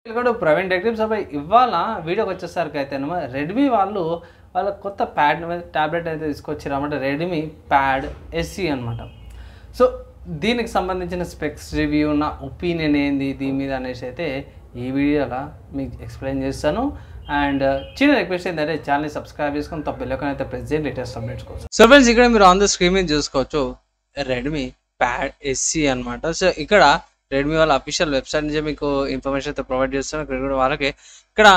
ఇక్కడ ప్రవీణ్ టెక్టివ్ సభ ఇవాళ వీడియోకి వచ్చేసరికి అయితే రెడ్మీ వాళ్ళు వాళ్ళ కొత్త ప్యాడ్ ట్యాబ్లెట్ అయితే తీసుకొచ్చారు అన్నమాట. రెడ్మీ ప్యాడ్ ఎస్సీ అనమాట. సో దీనికి సంబంధించిన స్పెక్స్ రివ్యూ, నా ఒపీనియన్ ఏంది దీని మీద అనేసి అయితే ఈ వీడియోలో మీకు ఎక్స్ప్లెయిన్ చేస్తాను. అండ్ చిన్న రిక్వెస్ట్ ఏంటంటే ఛానల్ని సబ్స్క్రైబ్ చేసుకొని బెల్ ఐకాన్ అయితే ప్రెస్ చేయండి లేటెస్ట్ అప్డేట్స్ కోసం. సో ఫ్రెండ్స్, ఇక్కడ మీరు ఆన్ ద స్క్రీన్ మీద చూసుకోవచ్చు రెడ్మీ ప్యాడ్ ఎస్సీ అనమాట. సో ఇక్కడ రెడ్మీ వాళ్ళ అఫీషియల్ వెబ్సైట్ నుంచి మీకు ఇన్ఫర్మేషన్ అయితే ప్రొవైడ్ చేస్తాను. ఇక్కడ కూడా వాళ్ళకి ఇక్కడ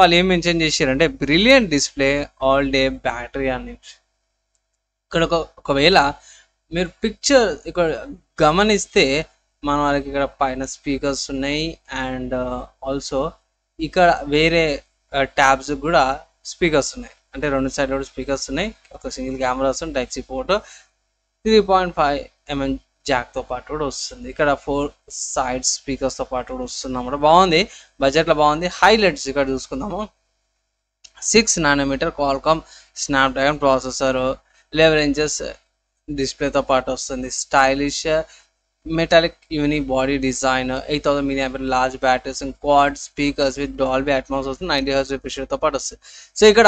వాళ్ళు ఏం మెన్షన్ చేశారంటే brilliant display, all day battery అని. ఇక్కడ ఒకవేళ మీరు పిక్చర్ ఇక్కడ గమనిస్తే వాళ్ళకి ఇక్కడ పైన స్పీకర్స్ ఉన్నాయి. అండ్ ఆల్సో ఇక్కడ వేరే ట్యాబ్స్ కూడా స్పీకర్స్ ఉన్నాయి. అంటే రెండు సైడ్ కూడా స్పీకర్స్ ఉన్నాయి. ఒక సింగిల్ కెమెరా వస్తుంది, టైప్ సి పోర్ట్, 3.5mm జాక్తో పాటు కూడా వస్తుంది. ఇక్కడ 4 సైడ్ స్పీకర్స్తో పాటు కూడా వస్తుంది అన్నమాట. బాగుంది, బడ్జెట్లో బాగుంది. హైలైట్స్ ఇక్కడ చూసుకుందాము. 6nm Qualcomm Snapdragon processor, 11 inches డిస్ప్లేతో పాటు వస్తుంది. Stylish metallic uni body design, 8000 mAh large batteries, quad speakers with Dolby Atmos వస్తుంది. 90 Hz రిఫ్రెష్తో పాటు వస్తుంది. సో ఇక్కడ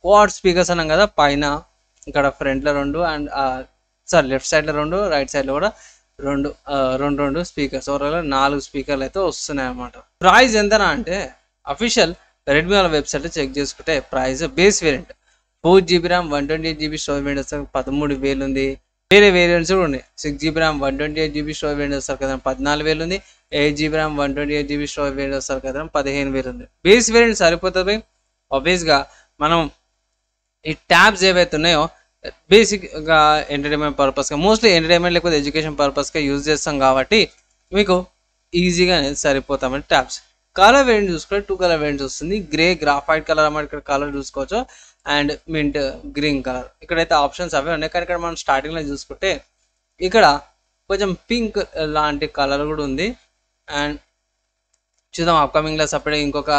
క్వాడ్ స్పీకర్స్ అన్నాం కదా, పైన ఇక్కడ ఫ్రంట్లో 2 అండ్ లెఫ్ట్ సైడ్లో 2, రైట్ సైడ్లో కూడా రెండు స్పీకర్స్, ఓవరాల్ 4 స్పీకర్లు అయితే వస్తున్నాయి అన్నమాట. ప్రైస్ ఎంతనా అంటే అఫీషియల్ రెడ్మీ వాళ్ళ వెబ్సైట్లో చెక్ చేసుకుంటే price base variant 4GB RAM 128GB storage variant వస్తారు 13,000 ఉంది. వేరే వేరియంట్స్ కూడా ఉన్నాయి. 6GB RAM 128GB storage variant వస్తారు కదా 14,000 ఉంది. 8GB RAM 128GB storage variant వస్తారు కదా 15,000 ఉంది. బేస్ వేరియంట్ సరిపోతుంది. ఆబ్వియస్గా మనం ఈ ట్యాబ్స్ ఏవైతే ఉన్నాయో బేసిక్గా ఎంటర్టైన్మెంట్ పర్పస్గా, మోస్ట్లీ ఎంటర్టైన్మెంట్ లేకపోతే ఎడ్యుకేషన్ పర్పస్గా యూజ్ చేస్తాం కాబట్టి మీకు ఈజీగా సరిపోతామని ట్యాబ్స్. కలర్ వేరియంట్ చూసుకుంటే 2 కలర్ వేరియంట్స్ వస్తుంది. గ్రే, గ్రాఫైట్ కలర్ అన్నమాట. ఇక్కడ కలర్ చూసుకోవచ్చు. And mint green colour. ఇక్కడైతే ఆప్షన్స్ అవే ఉన్నాయి. కానీ ఇక్కడ మనం స్టార్టింగ్లో చూసుకుంటే ఇక్కడ కొంచెం పింక్ లాంటి కలర్ కూడా ఉంది. అండ్ చూద్దాం అప్కమింగ్లో సపరేట్ ఇంకొక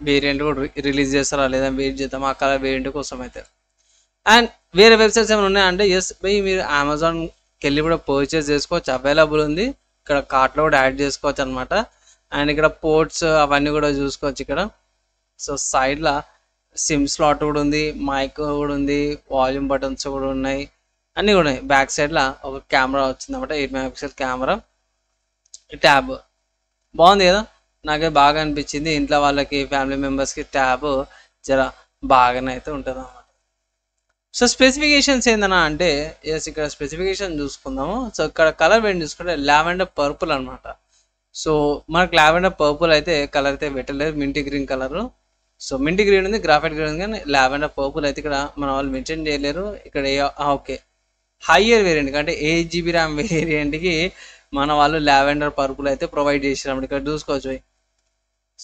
వేరియంట్ కూడా రిలీజ్ చేస్తారా లేదా వెయిట్ చేద్దాం ఆ కలర్ వేరియంట్ కోసం అయితే. అండ్ వేరే వెబ్సైట్స్ ఏమైనా ఉన్నాయంటే ఎస్ బై మీరు అమెజాన్కి వెళ్ళి కూడా పర్చేస్ చేసుకోవచ్చు, అవైలబుల్ ఉంది. ఇక్కడ కార్ట్లో కూడా యాడ్ చేసుకోవచ్చు అనమాట. అండ్ ఇక్కడ పోర్ట్స్ అవన్నీ కూడా చూసుకోవచ్చు ఇక్కడ. సో సైడ్లో సిమ్ స్లాట్ కూడా ఉంది, మైక్ కూడా ఉంది, వాల్యూమ్ బటన్స్ కూడా ఉన్నాయి, అన్నీ కూడా ఉన్నాయి. బ్యాక్ సైడ్లో ఒక కెమెరా వచ్చింది అనమాట, 8MP కెమెరా. ట్యాబ్ బాగుంది కదా, నాకే బాగా అనిపించింది. ఇంట్లో వాళ్ళకి, ఫ్యామిలీ మెంబర్స్కి ట్యాబ్ జర బాగానే అయితే ఉంటుంది అన్నమాట. సో స్పెసిఫికేషన్స్ ఏందన్నా అంటే ఎస్ ఇక్కడ స్పెసిఫికేషన్ చూసుకుందాము. సో ఇక్కడ కలర్ వేరియంట్ చూసుకుంటే లావెండర్ పర్పుల్ అనమాట. సో మనకు లావెండర్ పర్పుల్ అయితే కలర్ అయితే పెట్టలేదు, మింటీ గ్రీన్ కలర్. సో మింటీ గ్రీన్ ఉంది, గ్రాఫైట్ గ్రీన్ ఉంది, కానీ లావెండర్ పర్పుల్ అయితే ఇక్కడ మన వాళ్ళు మెన్షన్ చేయలేరు. ఇక్కడ ఓకే హయ్యర్ వేరియంట్ అంటే 8GB RAM వేరియంట్కి మన వాళ్ళు లావెండర్ పర్పుల్ అయితే ప్రొవైడ్ చేసినాము. ఇక్కడ చూసుకోవచ్చు.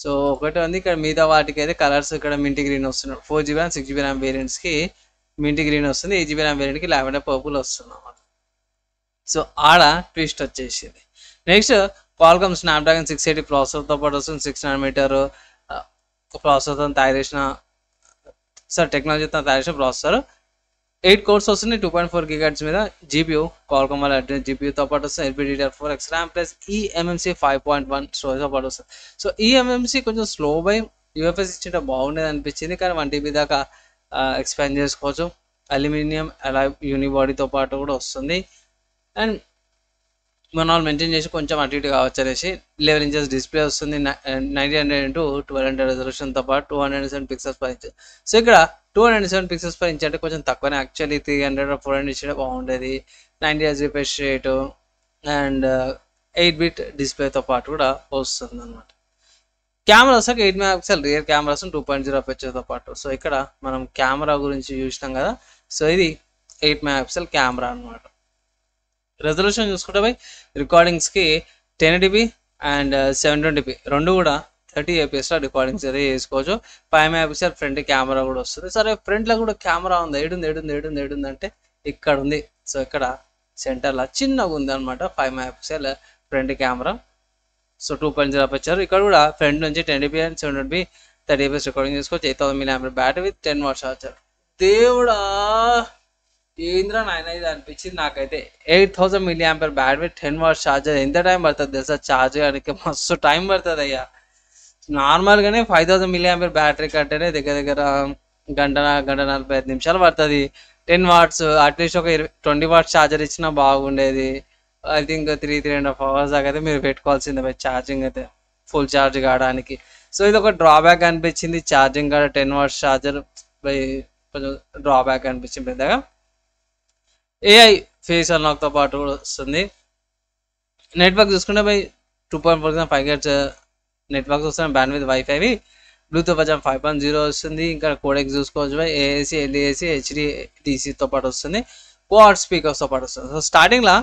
సో ఒకటి ఉంది ఇక్కడ, మిగతా వాటికి అయితే కలర్స్ ఇక్కడ మింటీ గ్రీన్ వస్తున్నాయి. 4GB RAM 6GB RAM వేరియంట్స్కి మింటీ గ్రీన్ వస్తుంది, 8GB RAM వేరియంట్కి లావెండర్ పర్పుల్ వస్తుంది అన్నమాట. సో ఆడ ట్విస్ట్ వచ్చేసింది. నెక్స్ట్ క్వాల్కామ్ స్నాప్డ్రాగన్ 680 ప్రాసెసర్తో పాటు వస్తుంది. 6nm ప్రాసెసర్తో తయారు చేసిన టెక్నాలజీతో తయారు చేసిన ప్రాసెసర్. 8 cores వస్తుంది, 2.4 GHz మీద. GPU క్వాల్కామ్ వాళ్ళ GPUతో పాటు వస్తుంది. LPDDR4X RAM ప్లస్ eMMC 5.1 స్టోరేజ్తో పాటు వస్తుంది. సో eMMC కొంచెం స్లో బై UFS ఇచ్చింటే బాగుండేది అనిపించింది, కానీ 1TB దాకా ఎక్స్పాండ్ చేసుకోవచ్చు. అల్యూమినియం అలాయ్ యూనిబాడీతో పాటు కూడా వస్తుంది. అండ్ మన వాళ్ళు మెన్షన్ చేసి కొంచెం అటు ఇటు కావచ్చు అనేసి 11 inches డిస్ప్లే వస్తుంది. 1900x1200 రెజల్యూషన్తో పాటు 207 pixels per inch. సో ఇక్కడ 207 pixels per inch అంటే కొంచెం తక్కువనే. యాక్చువల్లీ 300 or 400 ఇచ్చే బాగుండేది. 90 Hz refresh rate and 8-bit డిస్ప్లేతో పాటు కూడా వస్తుంది అనమాట. కెమెరా వస్తాక 8MP రియర్ కెమెరాస్ 2.0 అపర్చర్తో పాటు. సో ఇక్కడ మనం కెమెరా గురించి చూసినాం కదా. సో ఇది 8MP కెమెరా అనమాట. రెజల్యూషన్ చూసుకుంటే బై రికార్డింగ్స్కి 1080p అండ్ 720p రెండు కూడా 30 fps రికార్డింగ్స్ అయితే చేసుకోవచ్చు. 5MP ఫ్రంట్ కెమెరా కూడా వస్తుంది. సరే ఫ్రంట్లో కూడా కెమెరా ఉంది, ఏడుంది అంటే ఇక్కడ ఉంది. సో ఇక్కడ సెంటర్లో చిన్నగా ఉంది అనమాట 5MP front camera. So 2.0 aperture. ఇక్కడ కూడా ఫ్రంట్ నుంచి 1080p and 720p 30 fps recording చేసుకోవచ్చు. 8000 mAh battery with 10 watts charger. దేవుడా ఏంద్రా నాయన ఇది అనిపించింది నాకైతే. 8000 mAh బ్యాటరీ 10 watts ఛార్జర్ ఎంత టైం పడుతుంది తెలుసా ఛార్జ్ చేయడానికి? మస్తు టైం పడుతుంది అయ్యా. నార్మల్గానే 5000 మిల్లీ ఆంపియర్ బ్యాటరీ కంటేనే దగ్గర దగ్గర గంట గంట 45 నిమిషాలు పడుతుంది. 10 వాట్స్ అట్లీస్ట్ ఒక 20 వాట్స్ ఛార్జర్ ఇచ్చినా బాగుండేది. ఐ థింక్ 3.5 అవర్స్ దాకా అయితే మీరు పెట్టుకోవాల్సిందే ఛార్జింగ్ అయితే ఫుల్ ఛార్జ్ కావడానికి. సో ఇది ఒక డ్రాబ్యాక్ అనిపించింది, ఛార్జింగ్ కూడా 10 వాట్స్ ఛార్జర్ బై కొంచెం డ్రాబ్యాక్ అనిపించింది పెద్దగా. ఏఐ ఫేస్ అన్లాక్తో పాటు కూడా వస్తుంది. నెట్వర్క్ చూసుకుంటే బై 2.4 5 GHz నెట్వర్క్ వస్తుంది. Band with wifi, Bluetooth version 5.0 వస్తుంది. ఇంకా కోడెక్స్ చూసుకోవచ్చు బై ఏఏసి, ఎల్ఏసి, HDDCతో పాటు వస్తుంది. క్వాడ్ స్పీకర్స్తో పాటు వస్తుంది. సో స్టార్టింగ్లో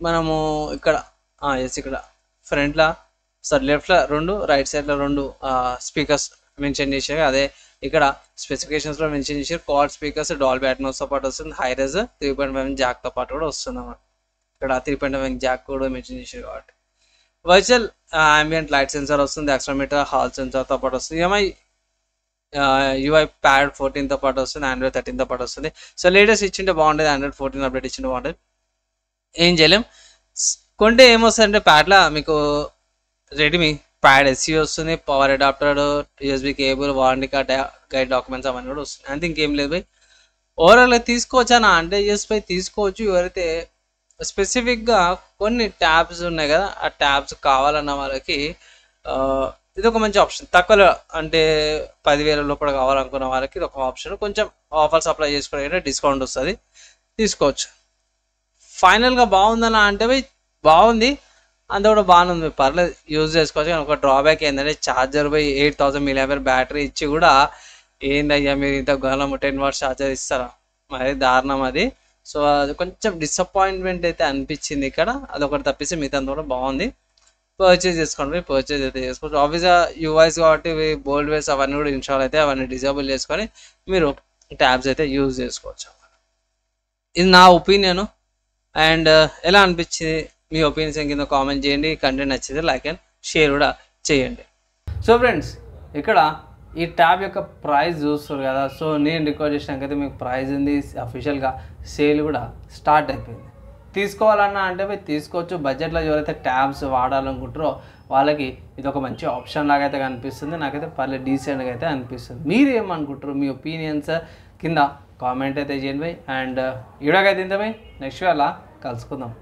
మనము ఇక్కడ ఇక్కడ ఫ్రంట్లో లెఫ్ట్లో 2, రైట్ సైడ్లో 2 స్పీకర్స్ మెన్షన్ చేశారు. అదే ఇక్కడ స్పెసిఫికేషన్స్లో మెన్షన్ చేశారు. క్వాడ్ స్పీకర్స్ డాల్బీ అట్మాస్తో పాటు వస్తుంది. హైరెజ్ 3.5 జాక్తో పాటు కూడా వస్తుంది అన్నమాట. ఇక్కడ 3.5 జాక్ కూడా మెన్షన్ చేశారు కాబట్టి. వర్చువల్ ambient లైట్ సెన్సార్ వస్తుంది. యాక్సిలరోమీటర్, హాల్ సెన్సార్తో పాటు వస్తుంది. UI ప్యాడ్ 14తో పాటు వస్తుంది. Android 13తో పాటు వస్తుంది. సో లేటెస్ట్ ఇచ్చింటే బాగుండేది, Android 14 అప్డేట్ ఇచ్చింటే బాగుంటుంది. ఏం చేయలేం. కొంటే ఏమొస్తుందంటే ప్యాడ్లో మీకు రెడ్మీ ప్యాడ్ SE వస్తుంది. Power adapter, USB cable, warranty card, guide documents అవన్నీ కూడా వస్తుంది. అంతే ఇంకేం లేదు బై. ఓవరాల్గా తీసుకోవచ్చా అంటే పై తీసుకోవచ్చు. ఎవరైతే స్పెసిఫిక్గా కొన్ని ట్యాబ్స్ ఉన్నాయి కదా, ఆ ట్యాబ్స్ కావాలన్న వాళ్ళకి ఇది ఒక మంచి ఆప్షన్. తక్కువలో అంటే 10,000 లోపల కావాలనుకున్న వాళ్ళకి ఇది ఒక ఆప్షన్. కొంచెం ఆఫర్స్ అప్లై చేసుకోవడానికి డిస్కౌంట్ వస్తుంది, తీసుకోవచ్చు. ఫైనల్గా బాగుందన్న అంటే బాగుంది, అంత కూడా బాగానే ఉంది, పర్లేదు, యూజ్ చేసుకోవచ్చు. కానీ ఒక డ్రాబ్యాక్ ఏంటంటే ఛార్జర్ 8000 mAh బ్యాటరీ ఇచ్చి కూడా ఏందయ్యా మీరు ఇంత గలం 10 వాట్స్ ఛార్జర్ ఇస్తారా, మరి దారుణం అది. సో అది కొంచెం డిసప్పాయింట్మెంట్ అయితే అనిపించింది ఇక్కడ. అదొకటి తప్పిస్తే మిగతా కూడా బాగుంది. పర్చేజ్ చేసుకోండి, పర్చేజ్ అయితే చేసుకోవచ్చు. ఆఫీస్గా యూఐస్ కాబట్టి బోల్డ్ వేస్ అవన్నీ కూడా ఇన్స్టాల్ అయితే అవన్నీ డిజేబుల్ చేసుకొని మీరు ట్యాబ్స్ అయితే యూజ్ చేసుకోవచ్చు. ఇది నా ఒపీనియన్. అండ్ ఎలా అనిపించింది మీ ఒపీనియన్స్ కింద కామెంట్ చేయండి. కంటెంట్ నచ్చితే లైక్ అండ్ షేర్ కూడా చేయండి. సో ఫ్రెండ్స్, ఇక్కడ ఈ ట్యాబ్ యొక్క ప్రైస్ చూస్తారు కదా. సో నేను రికార్డ్ చేసినాకైతే మీకు ప్రైస్ ఉంది, అఫీషియల్గా సేల్ కూడా స్టార్ట్ అయిపోయింది. తీసుకోవాలన్నా అంటే తీసుకోవచ్చు. బడ్జెట్లో ఎవరైతే ట్యాబ్స్ వాడాలనుకుంటారో వాళ్ళకి ఇది ఒక మంచి ఆప్షన్ లాగా అయితే కనిపిస్తుంది. నాకైతే పర్లేదు, డీసెంట్గా అయితే అనిపిస్తుంది. మీరు ఏమనుకుంటారు, మీ ఒపీనియన్స్ కింద కామెంట్ అయితే చేయండి. అండ్ వీడియోకి అయితే ఇంత నెక్స్ట్ అలా కలుసుకుందాం.